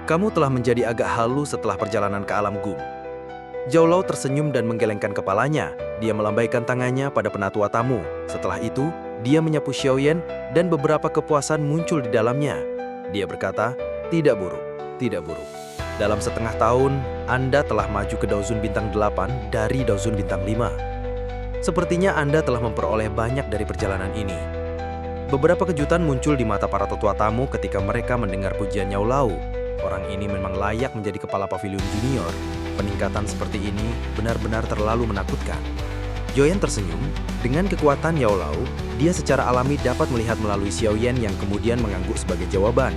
Kamu telah menjadi agak halu setelah perjalanan ke alam Gum. Zhao Lao tersenyum dan menggelengkan kepalanya. Dia melambaikan tangannya pada penatua tamu. Setelah itu, dia menyapu Xiaoyan dan beberapa kepuasan muncul di dalamnya. Dia berkata, tidak buruk, tidak buruk. Dalam setengah tahun, Anda telah maju ke Daozun Bintang 8 dari Daozun Bintang 5. Sepertinya Anda telah memperoleh banyak dari perjalanan ini. Beberapa kejutan muncul di mata para tetua tamu ketika mereka mendengar pujian Zhao Lao. Orang ini memang layak menjadi kepala pavilion junior. Peningkatan seperti ini benar-benar terlalu menakutkan. Joyan tersenyum. Dengan kekuatan Zhao Lao, dia secara alami dapat melihat melalui Xiaoyan yang kemudian mengangguk sebagai jawaban.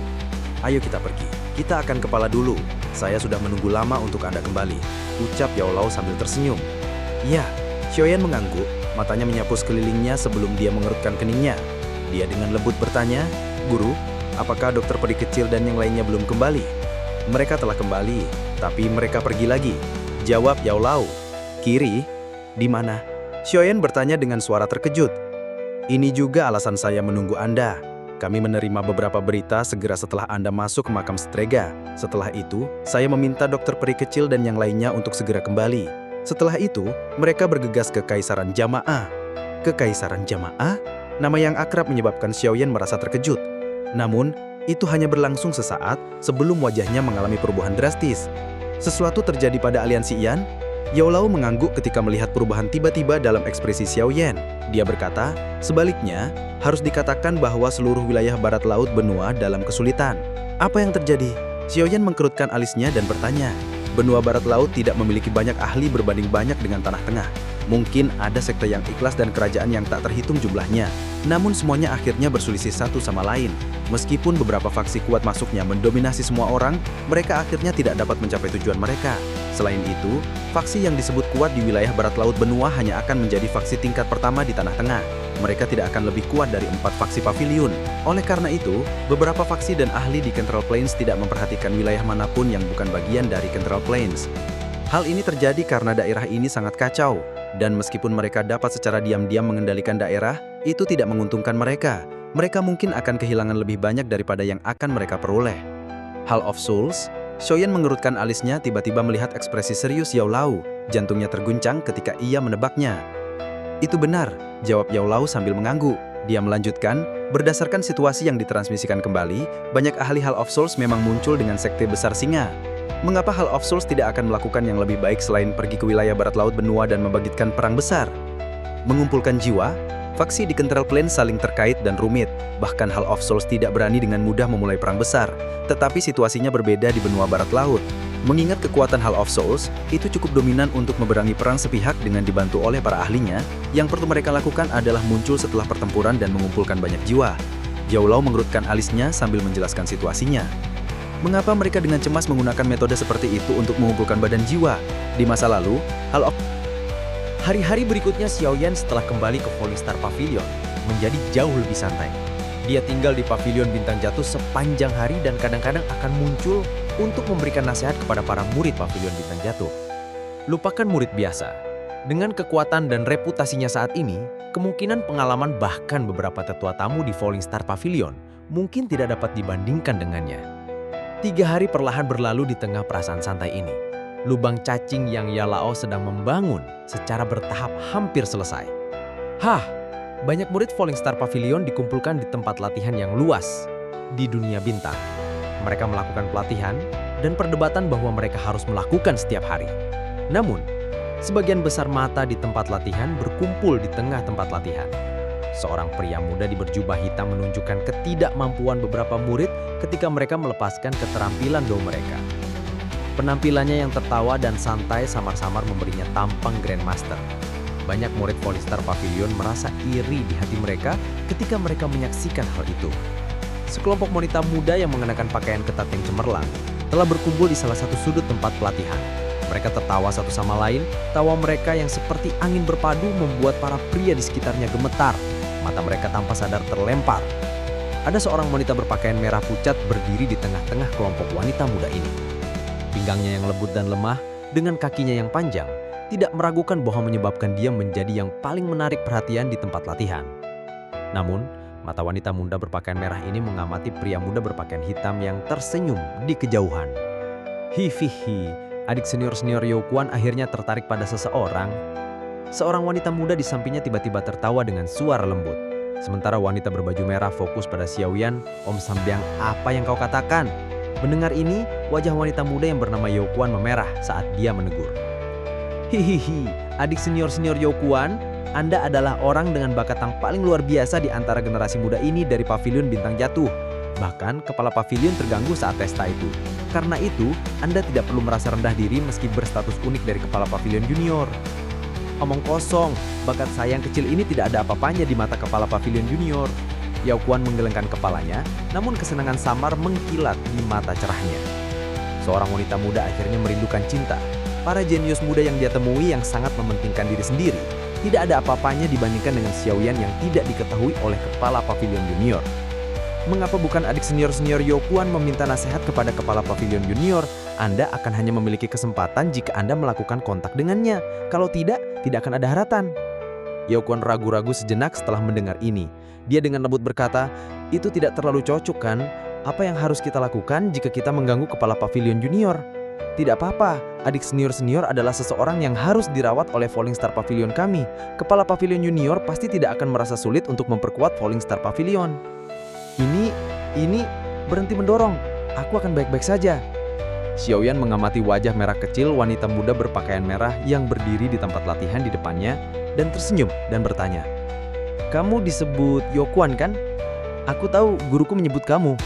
Ayo kita pergi. Kita akan kepala dulu. Saya sudah menunggu lama untuk Anda kembali. Ucap Zhao Lao sambil tersenyum. Ya, Xiaoyan mengangguk. Matanya menyapu sekelilingnya sebelum dia mengerutkan keningnya. Dia dengan lembut bertanya, Guru, apakah dokter peri kecil dan yang lainnya belum kembali? Mereka telah kembali, tapi mereka pergi lagi. Jawab Zhao Lao. Kiri? Di mana? Xiaoyan bertanya dengan suara terkejut. Ini juga alasan saya menunggu Anda. Kami menerima beberapa berita segera setelah Anda masuk ke makam Strega. Setelah itu, saya meminta dokter peri kecil dan yang lainnya untuk segera kembali. Setelah itu, mereka bergegas ke Kaisaran Jamaah. Kekaisaran Jamaah? Nama yang akrab menyebabkan Xiaoyan merasa terkejut. Namun, itu hanya berlangsung sesaat sebelum wajahnya mengalami perubahan drastis. Sesuatu terjadi pada aliansi Yan? Zhao Lao mengangguk ketika melihat perubahan tiba-tiba dalam ekspresi Xiaoyan. Dia berkata, sebaliknya, harus dikatakan bahwa seluruh wilayah barat laut benua dalam kesulitan. Apa yang terjadi? Xiaoyan mengkerutkan alisnya dan bertanya, benua barat laut tidak memiliki banyak ahli berbanding banyak dengan Tanah Tengah. Mungkin ada sekte yang ikhlas dan kerajaan yang tak terhitung jumlahnya. Namun semuanya akhirnya berselisih satu sama lain. Meskipun beberapa faksi kuat masuknya mendominasi semua orang, mereka akhirnya tidak dapat mencapai tujuan mereka. Selain itu, faksi yang disebut kuat di wilayah barat laut benua hanya akan menjadi faksi tingkat pertama di Tanah Tengah. Mereka tidak akan lebih kuat dari 4 faksi pavilion. Oleh karena itu, beberapa faksi dan ahli di Central Plains tidak memperhatikan wilayah manapun yang bukan bagian dari Central Plains. Hal ini terjadi karena daerah ini sangat kacau. Dan meskipun mereka dapat secara diam-diam mengendalikan daerah, itu tidak menguntungkan mereka. Mereka mungkin akan kehilangan lebih banyak daripada yang akan mereka peroleh. Hall of Souls? Xiaoyan mengerutkan alisnya tiba-tiba melihat ekspresi serius Zhao Lao. Jantungnya terguncang ketika ia menebaknya. Itu benar, jawab Zhao Lao sambil mengangguk. Dia melanjutkan, berdasarkan situasi yang ditransmisikan kembali, banyak ahli Hall of Souls memang muncul dengan sekte besar singa. Mengapa Hall of Souls tidak akan melakukan yang lebih baik selain pergi ke wilayah barat laut benua dan membangkitkan perang besar? Mengumpulkan jiwa, faksi di Central Plains saling terkait dan rumit. Bahkan Hall of Souls tidak berani dengan mudah memulai perang besar. Tetapi situasinya berbeda di benua barat laut. Mengingat kekuatan Hall of Souls, itu cukup dominan untuk memerangi perang sepihak dengan dibantu oleh para ahlinya. Yang perlu mereka lakukan adalah muncul setelah pertempuran dan mengumpulkan banyak jiwa. Zhao Lao mengerutkan alisnya sambil menjelaskan situasinya. Mengapa mereka dengan cemas menggunakan metode seperti itu untuk mengumpulkan badan jiwa? Di masa lalu, hari-hari berikutnya Xiaoyan setelah kembali ke Falling Star Pavilion menjadi jauh lebih santai. Dia tinggal di Pavilion Bintang Jatuh sepanjang hari dan kadang-kadang akan muncul untuk memberikan nasihat kepada para murid Pavilion Bintang Jatuh. Lupakan murid biasa. Dengan kekuatan dan reputasinya saat ini, kemungkinan pengalaman bahkan beberapa tetua tamu di Falling Star Pavilion mungkin tidak dapat dibandingkan dengannya. 3 hari perlahan berlalu di tengah perasaan santai ini. Lubang cacing yang Zhao Lao sedang membangun secara bertahap hampir selesai. Banyak murid Falling Star Pavilion dikumpulkan di tempat latihan yang luas di dunia bintang. Mereka melakukan pelatihan dan perdebatan bahwa mereka harus melakukan setiap hari. Namun, sebagian besar mata di tempat latihan berkumpul di tengah tempat latihan. Seorang pria muda di berjubah hitam menunjukkan ketidakmampuan beberapa murid ketika mereka melepaskan keterampilan do mereka. Penampilannya yang tertawa dan santai samar-samar memberinya tampang Grandmaster. Banyak murid Falling Star Pavilion merasa iri di hati mereka ketika mereka menyaksikan hal itu. Sekelompok wanita muda yang mengenakan pakaian ketat yang cemerlang telah berkumpul di salah satu sudut tempat pelatihan. Mereka tertawa satu sama lain, tawa mereka yang seperti angin berpadu membuat para pria di sekitarnya gemetar. Mata mereka tanpa sadar terlempar. Ada seorang wanita berpakaian merah pucat berdiri di tengah-tengah kelompok wanita muda ini. Pinggangnya yang lembut dan lemah, dengan kakinya yang panjang, tidak meragukan bahwa menyebabkan dia menjadi yang paling menarik perhatian di tempat latihan. Namun, Mata wanita muda berpakaian merah ini mengamati pria muda berpakaian hitam yang tersenyum di kejauhan. Hihihi, adik senior-senior Youquan akhirnya tertarik pada seseorang. Seorang wanita muda di sampingnya tiba-tiba tertawa dengan suara lembut. Sementara wanita berbaju merah fokus pada Xiaoyan. Om Sambiang, apa yang kau katakan? Mendengar ini, wajah wanita muda yang bernama Youquan memerah saat dia menegur. Hihihi, adik senior-senior Youquan, Anda adalah orang dengan bakat yang paling luar biasa di antara generasi muda ini dari Pavilion Bintang Jatuh. Bahkan, kepala pavilion terganggu saat pesta itu. Karena itu, Anda tidak perlu merasa rendah diri meski berstatus unik dari kepala pavilion junior. Omong kosong, bakat saya yang kecil ini tidak ada apa-apanya di mata kepala pavilion junior. Youquan menggelengkan kepalanya, namun kesenangan samar mengkilat di mata cerahnya. Seorang wanita muda akhirnya merindukan cinta. Para jenius muda yang dia temui yang sangat mementingkan diri sendiri, tidak ada apa-apanya dibandingkan dengan Xiaoyan yang tidak diketahui oleh kepala pavilion junior. Mengapa bukan adik senior-senior Youquan meminta nasihat kepada kepala pavilion junior? Anda akan hanya memiliki kesempatan jika Anda melakukan kontak dengannya. Kalau tidak akan ada harapan. Youquan ragu-ragu sejenak setelah mendengar ini. Dia dengan lembut berkata, itu tidak terlalu cocok kan? Apa yang harus kita lakukan jika kita mengganggu kepala pavilion junior? Tidak apa-apa, adik senior-senior adalah seseorang yang harus dirawat oleh Falling Star Pavilion kami. Kepala pavilion junior pasti tidak akan merasa sulit untuk memperkuat Falling Star Pavilion. Ini, berhenti mendorong. Aku akan baik-baik saja. Xiaoyan mengamati wajah merah kecil wanita muda berpakaian merah yang berdiri di tempat latihan di depannya dan tersenyum dan bertanya, "Kamu disebut Youquan kan? Aku tahu guruku menyebut kamu."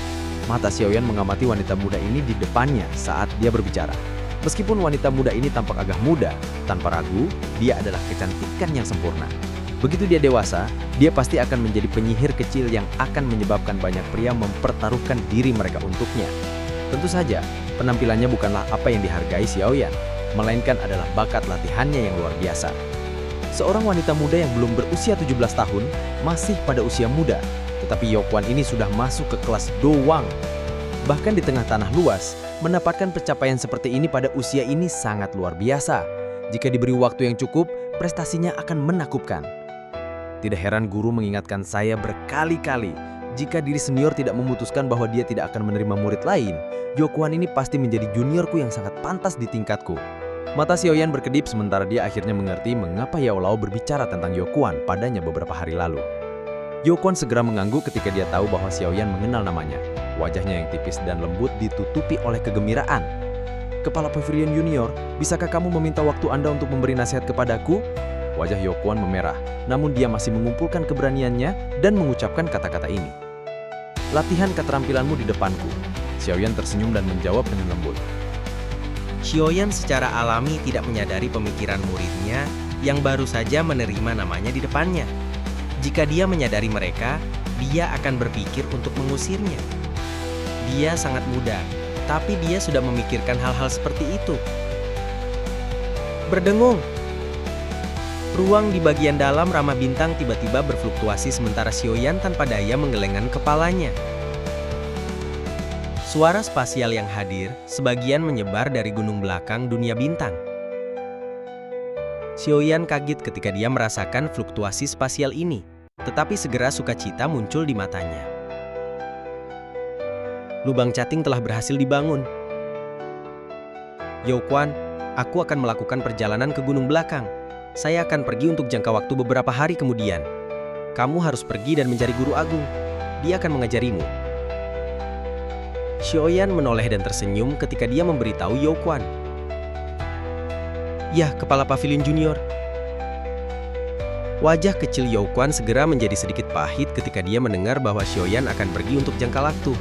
Mata Xiaoyan mengamati wanita muda ini di depannya saat dia berbicara. Meskipun wanita muda ini tampak agak muda, tanpa ragu, dia adalah kecantikan yang sempurna. Begitu dia dewasa, dia pasti akan menjadi penyihir kecil yang akan menyebabkan banyak pria mempertaruhkan diri mereka untuknya. Tentu saja, penampilannya bukanlah apa yang dihargai Xiaoyan, melainkan adalah bakat latihannya yang luar biasa. Seorang wanita muda yang belum berusia 17 tahun, masih pada usia muda, tetapi Youquan ini sudah masuk ke kelas Dowang. Bahkan di tengah tanah luas, mendapatkan pencapaian seperti ini pada usia ini sangat luar biasa. Jika diberi waktu yang cukup, prestasinya akan menakjubkan. Tidak heran guru mengingatkan saya berkali-kali, jika diri senior tidak memutuskan bahwa dia tidak akan menerima murid lain, Youquan ini pasti menjadi juniorku yang sangat pantas di tingkatku. Mata Xiaoyan berkedip sementara dia akhirnya mengerti mengapa Yao Lao berbicara tentang Youquan padanya beberapa hari lalu. Youquan segera mengangguk ketika dia tahu bahwa Xiaoyan mengenal namanya. Wajahnya yang tipis dan lembut ditutupi oleh kegembiraan. "Kepala Pavilion Junior, bisakah kamu meminta waktu Anda untuk memberi nasihat kepadaku?" Wajah Youquan memerah, namun dia masih mengumpulkan keberaniannya dan mengucapkan kata-kata ini. "Latihan keterampilanmu di depanku." Xiaoyan tersenyum dan menjawab dengan lembut. Xiaoyan secara alami tidak menyadari pemikiran muridnya yang baru saja menerima namanya di depannya. Jika dia menyadari mereka, dia akan berpikir untuk mengusirnya. Dia sangat muda, tapi dia sudah memikirkan hal-hal seperti itu. Berdengung. Ruang di bagian dalam Rama Bintang tiba-tiba berfluktuasi sementara Xiaoyan tanpa daya menggelengkan kepalanya. Suara spasial yang hadir sebagian menyebar dari gunung belakang dunia bintang. Xiaoyan kaget ketika dia merasakan fluktuasi spasial ini, tetapi segera sukacita muncul di matanya. Lubang cacing telah berhasil dibangun. "Youquan, aku akan melakukan perjalanan ke gunung belakang. Saya akan pergi untuk jangka waktu beberapa hari kemudian. Kamu harus pergi dan mencari guru agung. Dia akan mengajarimu." Xiaoyan menoleh dan tersenyum ketika dia memberitahu Youquan. "Ya, kepala pavilion junior." Wajah kecil Youquan segera menjadi sedikit pahit ketika dia mendengar bahwa Xiaoyan akan pergi untuk jangka waktu.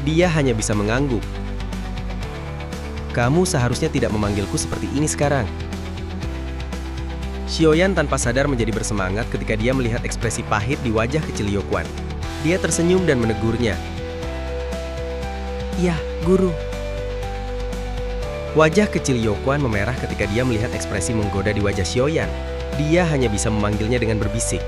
Dia hanya bisa mengangguk. "Kamu seharusnya tidak memanggilku seperti ini sekarang." Xiaoyan tanpa sadar menjadi bersemangat ketika dia melihat ekspresi pahit di wajah kecil Youquan. Dia tersenyum dan menegurnya. "Ya, guru." Wajah kecil Youquan memerah ketika dia melihat ekspresi menggoda di wajah Xiaoyan. Dia hanya bisa memanggilnya dengan berbisik.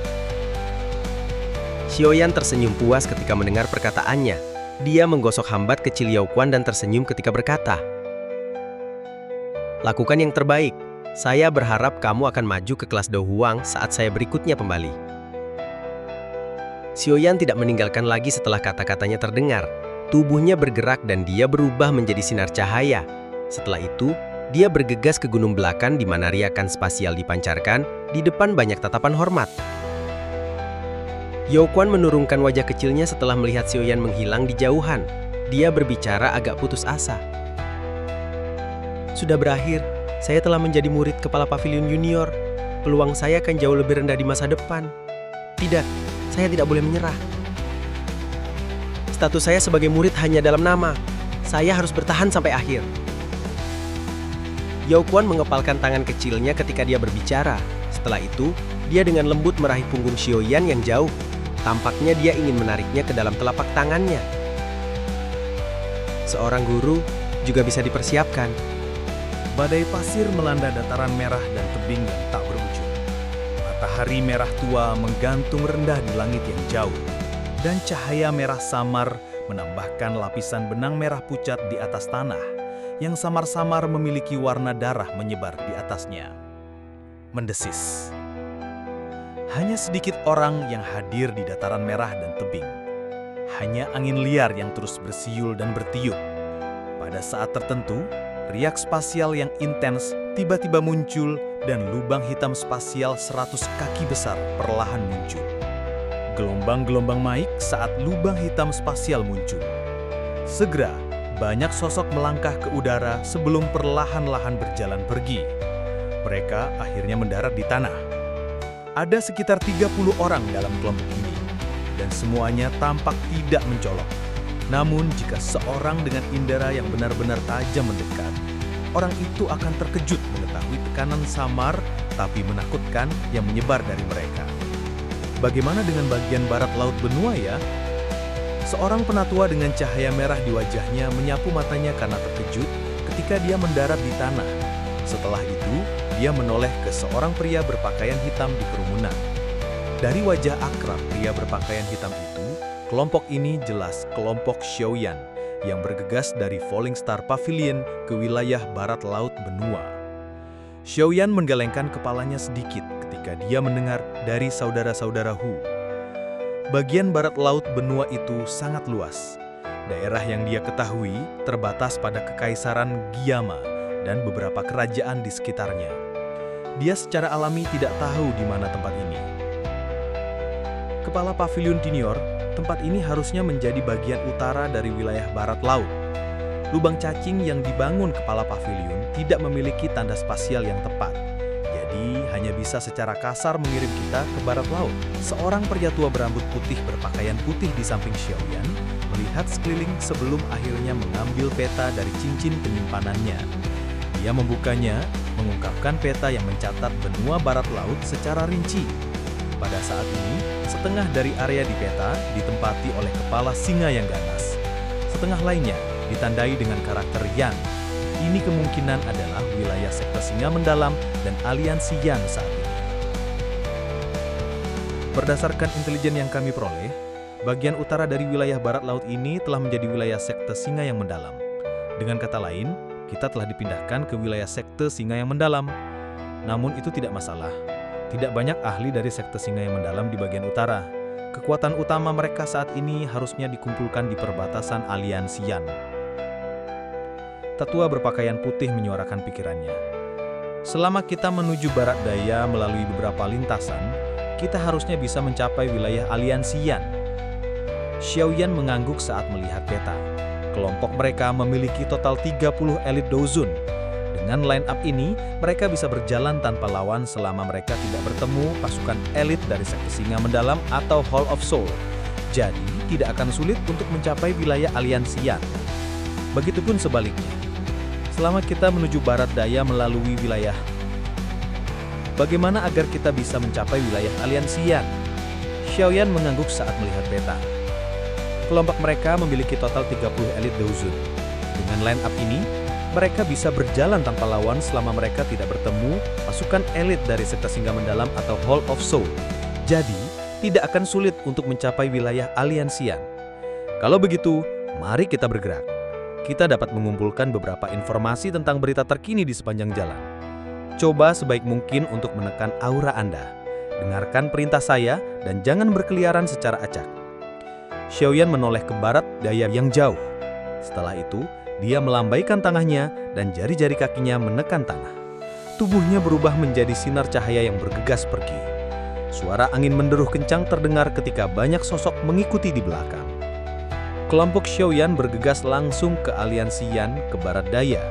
Xiaoyan tersenyum puas ketika mendengar perkataannya. Dia menggosok hambat kecil Youquan dan tersenyum ketika berkata, "Lakukan yang terbaik. Saya berharap kamu akan maju ke kelas Do Huang saat saya berikutnya kembali." Xiaoyan tidak meninggalkan lagi setelah kata-katanya terdengar. Tubuhnya bergerak dan dia berubah menjadi sinar cahaya. Setelah itu, dia bergegas ke gunung belakang di mana riakan spasial dipancarkan di depan banyak tatapan hormat. Yao Quan menurunkan wajah kecilnya setelah melihat Xiaoyan menghilang di jauhan. Dia berbicara agak putus asa. Sudah berakhir, saya telah menjadi murid kepala pavilion junior. Peluang saya akan jauh lebih rendah di masa depan. Tidak, saya tidak boleh menyerah. Status saya sebagai murid hanya dalam nama. Saya harus bertahan sampai akhir. Yao Quan mengepalkan tangan kecilnya ketika dia berbicara. Setelah itu, dia dengan lembut meraih punggung Xiaoyan yang jauh. Tampaknya dia ingin menariknya ke dalam telapak tangannya. Seorang guru juga bisa dipersiapkan. Badai pasir melanda dataran merah dan tebing yang tak berujung. Matahari merah tua menggantung rendah di langit yang jauh, dan cahaya merah samar menambahkan lapisan benang merah pucat di atas tanah, yang samar-samar memiliki warna darah menyebar di atasnya. Mendesis. Hanya sedikit orang yang hadir di dataran merah dan tebing. Hanya angin liar yang terus bersiul dan bertiup. Pada saat tertentu, riak spasial yang intens tiba-tiba muncul dan lubang hitam spasial 100 kaki besar perlahan muncul. Gelombang-gelombang naik saat lubang hitam spasial muncul. Segera, banyak sosok melangkah ke udara sebelum perlahan-lahan berjalan pergi. Mereka akhirnya mendarat di tanah. Ada sekitar 30 orang dalam kelompok ini, dan semuanya tampak tidak mencolok. Namun, jika seorang dengan indera yang benar-benar tajam mendekat, orang itu akan terkejut mengetahui tekanan samar tapi menakutkan yang menyebar dari mereka. Bagaimana dengan bagian barat laut benua ya? Seorang penatua dengan cahaya merah di wajahnya menyapu matanya karena terkejut ketika dia mendarat di tanah. Setelah itu, dia menoleh ke seorang pria berpakaian hitam di kerumunan. Dari wajah akrab pria berpakaian hitam itu, kelompok ini jelas kelompok Xiaoyan yang bergegas dari Falling Star Pavilion ke wilayah barat laut benua. Xiaoyan menggelengkan kepalanya sedikit ketika dia mendengar dari saudara-saudara Hu. Bagian barat laut benua itu sangat luas. Daerah yang dia ketahui terbatas pada Kekaisaran Giama dan beberapa kerajaan di sekitarnya. Dia secara alami tidak tahu di mana tempat ini. Kepala Pavilion Junior, tempat ini harusnya menjadi bagian utara dari wilayah barat laut. Lubang cacing yang dibangun kepala pavilion tidak memiliki tanda spasial yang tepat. Jadi, hanya bisa secara kasar mengirim kita ke barat laut. Seorang pria tua berambut putih berpakaian putih di samping Xiaoyan melihat sekeliling sebelum akhirnya mengambil peta dari cincin penyimpanannya. Dia membukanya, mengungkapkan peta yang mencatat benua barat laut secara rinci. Pada saat ini, setengah dari area di peta ditempati oleh kepala singa yang ganas. Setengah lainnya ditandai dengan karakter Yan. Ini kemungkinan adalah wilayah sekte singa mendalam dan aliansi Yan saat ini. Berdasarkan intelijen yang kami peroleh, bagian utara dari wilayah barat laut ini telah menjadi wilayah sekte singa yang mendalam. Dengan kata lain, kita telah dipindahkan ke wilayah sekte singa yang mendalam. Namun itu tidak masalah. Tidak banyak ahli dari sekte singa yang mendalam di bagian utara. Kekuatan utama mereka saat ini harusnya dikumpulkan di perbatasan aliansi Yan. Tetua berpakaian putih menyuarakan pikirannya. Selama kita menuju barat daya melalui beberapa lintasan, kita harusnya bisa mencapai wilayah aliansi Yan. Xiaoyan mengangguk saat melihat peta. Kelompok mereka memiliki total 30 elit Douzun. Dengan line up ini, mereka bisa berjalan tanpa lawan selama mereka tidak bertemu pasukan elit dari sekte singa mendalam atau Hall of Soul. Jadi, tidak akan sulit untuk mencapai wilayah aliansi Yan. Begitupun sebaliknya. Selama kita menuju barat daya melalui wilayah, bagaimana agar kita bisa mencapai wilayah aliansi Yan? Xiaoyan mengangguk saat melihat peta. Kelompok mereka memiliki total 30 elit Douzun. Dengan line up ini, mereka bisa berjalan tanpa lawan selama mereka tidak bertemu pasukan elit dari sekte singa mendalam atau Hall of Soul. Jadi, tidak akan sulit untuk mencapai wilayah aliansi Yan. Kalau begitu, mari kita bergerak. Kita dapat mengumpulkan beberapa informasi tentang berita terkini di sepanjang jalan. Coba sebaik mungkin untuk menekan aura Anda. dengarkan perintah saya dan jangan berkeliaran secara acak. Xiaoyan menoleh ke barat daya yang jauh. Setelah itu, dia melambaikan tangannya dan jari-jari kakinya menekan tanah. Tubuhnya berubah menjadi sinar cahaya yang bergegas pergi. Suara angin menderuh kencang terdengar ketika banyak sosok mengikuti di belakang. Kelompok Xiaoyan bergegas langsung ke aliansi Yan ke barat daya.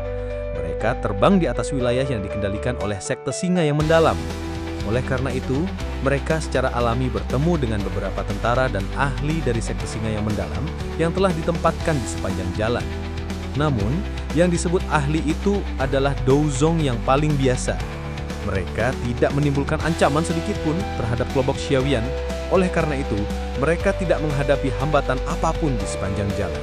Mereka terbang di atas wilayah yang dikendalikan oleh sekte singa yang mendalam. Oleh karena itu, mereka secara alami bertemu dengan beberapa tentara dan ahli dari sekte singa yang mendalam yang telah ditempatkan di sepanjang jalan. Namun, yang disebut ahli itu adalah Douzong yang paling biasa. Mereka tidak menimbulkan ancaman sedikitpun terhadap kelompok Xiaoyan. Oleh karena itu, mereka tidak menghadapi hambatan apapun di sepanjang jalan.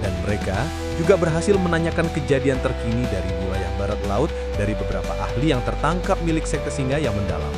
Dan mereka juga berhasil menanyakan kejadian terkini dari wilayah barat laut dari beberapa ahli yang tertangkap milik sekte singa yang mendalam.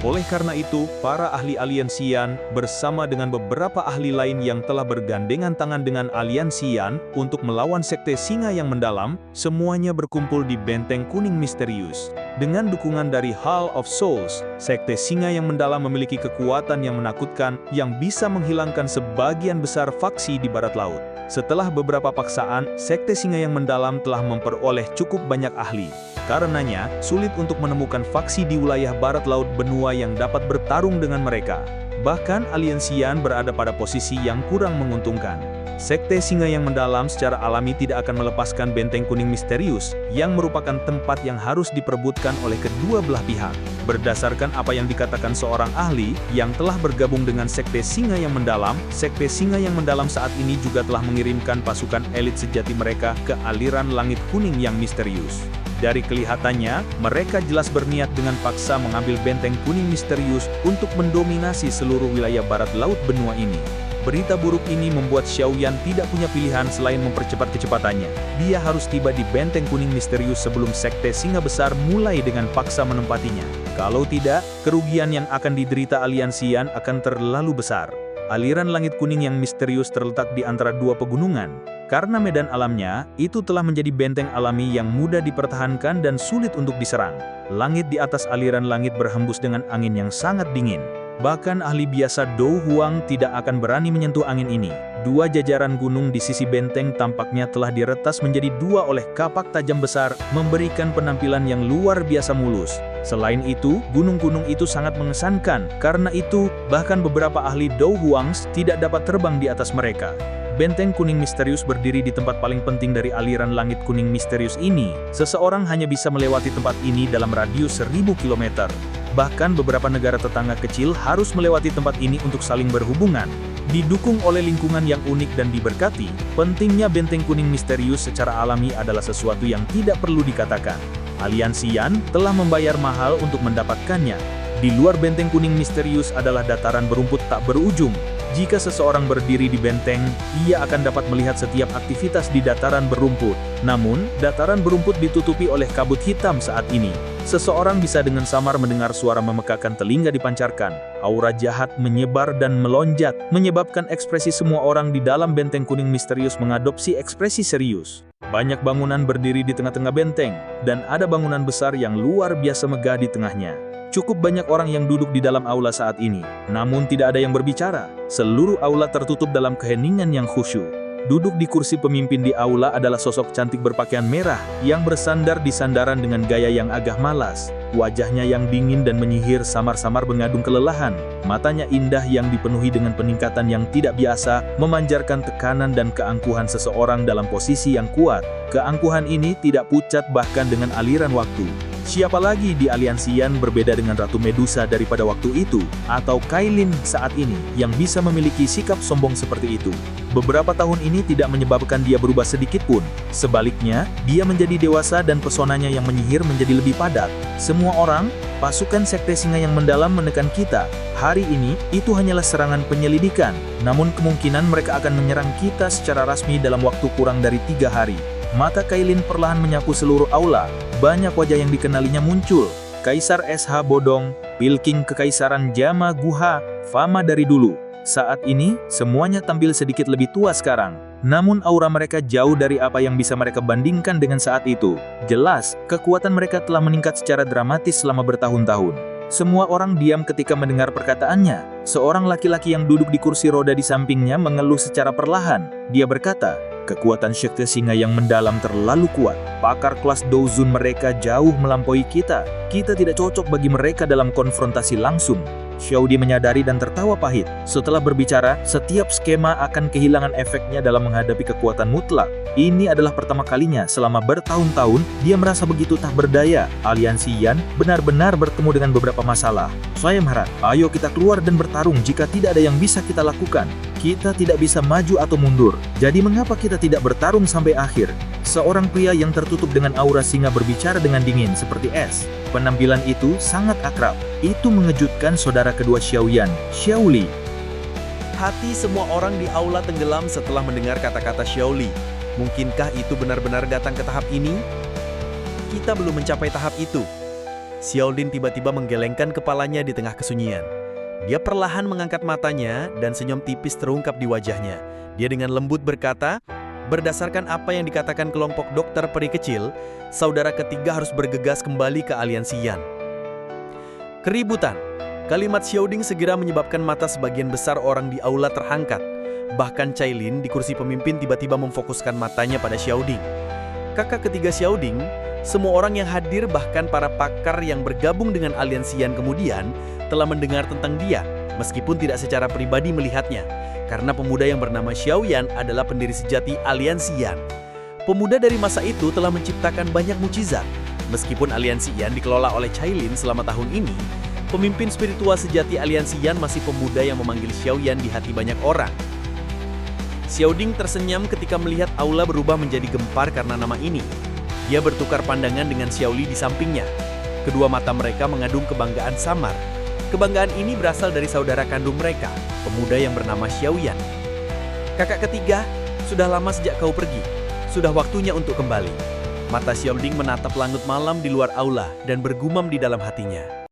Oleh karena itu, para ahli aliansi Yan bersama dengan beberapa ahli lain yang telah bergandengan tangan dengan aliansi Yan untuk melawan sekte singa yang mendalam, semuanya berkumpul di Benteng Kuning Misterius. Dengan dukungan dari Hall of Souls, sekte singa yang mendalam memiliki kekuatan yang menakutkan yang bisa menghilangkan sebagian besar faksi di barat laut. Setelah beberapa paksaan, sekte singa yang mendalam telah memperoleh cukup banyak ahli. Karenanya, sulit untuk menemukan faksi di wilayah barat laut benua yang dapat bertarung dengan mereka. Bahkan aliansi Yan berada pada posisi yang kurang menguntungkan. Sekte singa yang mendalam secara alami tidak akan melepaskan Benteng Kuning Misterius, yang merupakan tempat yang harus diperebutkan oleh kedua belah pihak. Berdasarkan apa yang dikatakan seorang ahli yang telah bergabung dengan sekte singa yang mendalam saat ini juga telah mengirimkan pasukan elit sejati mereka ke aliran langit kuning yang misterius. Dari kelihatannya, mereka jelas berniat dengan paksa mengambil Benteng Kuning Misterius untuk mendominasi seluruh wilayah barat laut benua ini. Berita buruk ini membuat Xiaoyan tidak punya pilihan selain mempercepat kecepatannya. Dia harus tiba di Benteng Kuning Misterius sebelum sekte singa besar mulai dengan paksa menempatinya. Kalau tidak, kerugian yang akan diderita aliansi Yan akan terlalu besar. Aliran langit kuning yang misterius terletak di antara dua pegunungan. Karena medan alamnya, itu telah menjadi benteng alami yang mudah dipertahankan dan sulit untuk diserang. Langit di atas aliran langit berhembus dengan angin yang sangat dingin. Bahkan ahli biasa Dou Huang tidak akan berani menyentuh angin ini. Dua jajaran gunung di sisi benteng tampaknya telah diretas menjadi dua oleh kapak tajam besar, memberikan penampilan yang luar biasa mulus. Selain itu, gunung-gunung itu sangat mengesankan. Karena itu, bahkan beberapa ahli Dou Huang tidak dapat terbang di atas mereka. Benteng Kuning Misterius berdiri di tempat paling penting dari aliran langit kuning misterius ini. Seseorang hanya bisa melewati tempat ini dalam radius 1000 km. Bahkan beberapa negara tetangga kecil harus melewati tempat ini untuk saling berhubungan. Didukung oleh lingkungan yang unik dan diberkati, pentingnya Benteng Kuning Misterius secara alami adalah sesuatu yang tidak perlu dikatakan. Aliansi Yan telah membayar mahal untuk mendapatkannya. Di luar Benteng Kuning Misterius adalah dataran berumput tak berujung. Jika seseorang berdiri di benteng, ia akan dapat melihat setiap aktivitas di dataran berumput. Namun, dataran berumput ditutupi oleh kabut hitam saat ini. Seseorang bisa dengan samar mendengar suara memekakan telinga dipancarkan. Aura jahat menyebar dan melonjak, menyebabkan ekspresi semua orang di dalam Benteng Kuning Misterius mengadopsi ekspresi serius. Banyak bangunan berdiri di tengah-tengah benteng, dan ada bangunan besar yang luar biasa megah di tengahnya. Cukup banyak orang yang duduk di dalam aula saat ini, namun tidak ada yang berbicara. Seluruh aula tertutup dalam keheningan yang khusyuk. Duduk di kursi pemimpin di aula adalah sosok cantik berpakaian merah yang bersandar di sandaran dengan gaya yang agak malas. Wajahnya yang dingin dan menyihir samar-samar mengadung kelelahan. Matanya indah yang dipenuhi dengan peningkatan yang tidak biasa, memanjarkan tekanan dan keangkuhan seseorang dalam posisi yang kuat. Keangkuhan ini tidak pucat bahkan dengan aliran waktu. Siapa lagi di aliansi Yan berbeda dengan Ratu Medusa daripada waktu itu, atau Kailin saat ini, yang bisa memiliki sikap sombong seperti itu? Beberapa tahun ini tidak menyebabkan dia berubah sedikit pun. Sebaliknya, dia menjadi dewasa dan pesonanya yang menyihir menjadi lebih padat. Semua orang, pasukan sekte singa yang mendalam menekan kita. Hari ini, itu hanyalah serangan penyelidikan. Namun kemungkinan mereka akan menyerang kita secara rasmi dalam waktu kurang dari 3 hari. Mata Kailin perlahan menyapu seluruh aula. Banyak wajah yang dikenalinya muncul. Kaisar SH Bodong, Pilking Kekaisaran Jama Guha, Fama dari dulu. Saat ini, semuanya tampil sedikit lebih tua sekarang. Namun aura mereka jauh dari apa yang bisa mereka bandingkan dengan saat itu. Jelas, kekuatan mereka telah meningkat secara dramatis selama bertahun-tahun. Semua orang diam ketika mendengar perkataannya. Seorang laki-laki yang duduk di kursi roda di sampingnya mengeluh secara perlahan. Dia berkata, "Kekuatan Sekte Singa yang mendalam terlalu kuat. Pakar kelas Douzun mereka jauh melampaui kita. Kita tidak cocok bagi mereka dalam konfrontasi langsung." Xiaodi menyadari dan tertawa pahit. Setelah berbicara, setiap skema akan kehilangan efeknya dalam menghadapi kekuatan mutlak. Ini adalah pertama kalinya selama bertahun-tahun dia merasa begitu tak berdaya. Aliansi Yan benar-benar bertemu dengan beberapa masalah. Saya harap, ayo kita keluar dan bertarung jika tidak ada yang bisa kita lakukan. Kita tidak bisa maju atau mundur. Jadi mengapa kita tidak bertarung sampai akhir? Seorang pria yang tertutup dengan aura singa berbicara dengan dingin seperti es. Penampilan itu sangat akrab. Itu mengejutkan saudara kedua Xiaoyan, Xiaoli. Hati semua orang di aula tenggelam setelah mendengar kata-kata Xiaoli. Mungkinkah itu benar-benar datang ke tahap ini? Kita belum mencapai tahap itu. Xiaolin tiba-tiba menggelengkan kepalanya di tengah kesunyian. Dia perlahan mengangkat matanya dan senyum tipis terungkap di wajahnya. Dia dengan lembut berkata, berdasarkan apa yang dikatakan kelompok dokter peri kecil, saudara ketiga harus bergegas kembali ke aliansi Yan. Keributan. Kalimat Xiaoding segera menyebabkan mata sebagian besar orang di aula terangkat. Bahkan Cailin di kursi pemimpin tiba-tiba memfokuskan matanya pada Xiaoding. Kakak ketiga Xiaoding, semua orang yang hadir bahkan para pakar yang bergabung dengan aliansi Yan kemudian telah mendengar tentang dia, meskipun tidak secara pribadi melihatnya. Karena pemuda yang bernama Xiaoyan adalah pendiri sejati aliansi Yan. Pemuda dari masa itu telah menciptakan banyak mukjizat. Meskipun aliansi Yan dikelola oleh Cailin selama tahun ini, pemimpin spiritual sejati aliansi Yan masih pemuda yang memanggil Xiaoyan di hati banyak orang. Xiaoding tersenyum ketika melihat aula berubah menjadi gempar karena nama ini. Dia bertukar pandangan dengan Xiaoli di sampingnya. Kedua mata mereka mengandung kebanggaan samar. Kebanggaan ini berasal dari saudara kandung mereka, pemuda yang bernama Xiaoyan. Kakak ketiga, sudah lama sejak kau pergi. Sudah waktunya untuk kembali. Mata Xiaoding menatap langit malam di luar aula dan bergumam di dalam hatinya.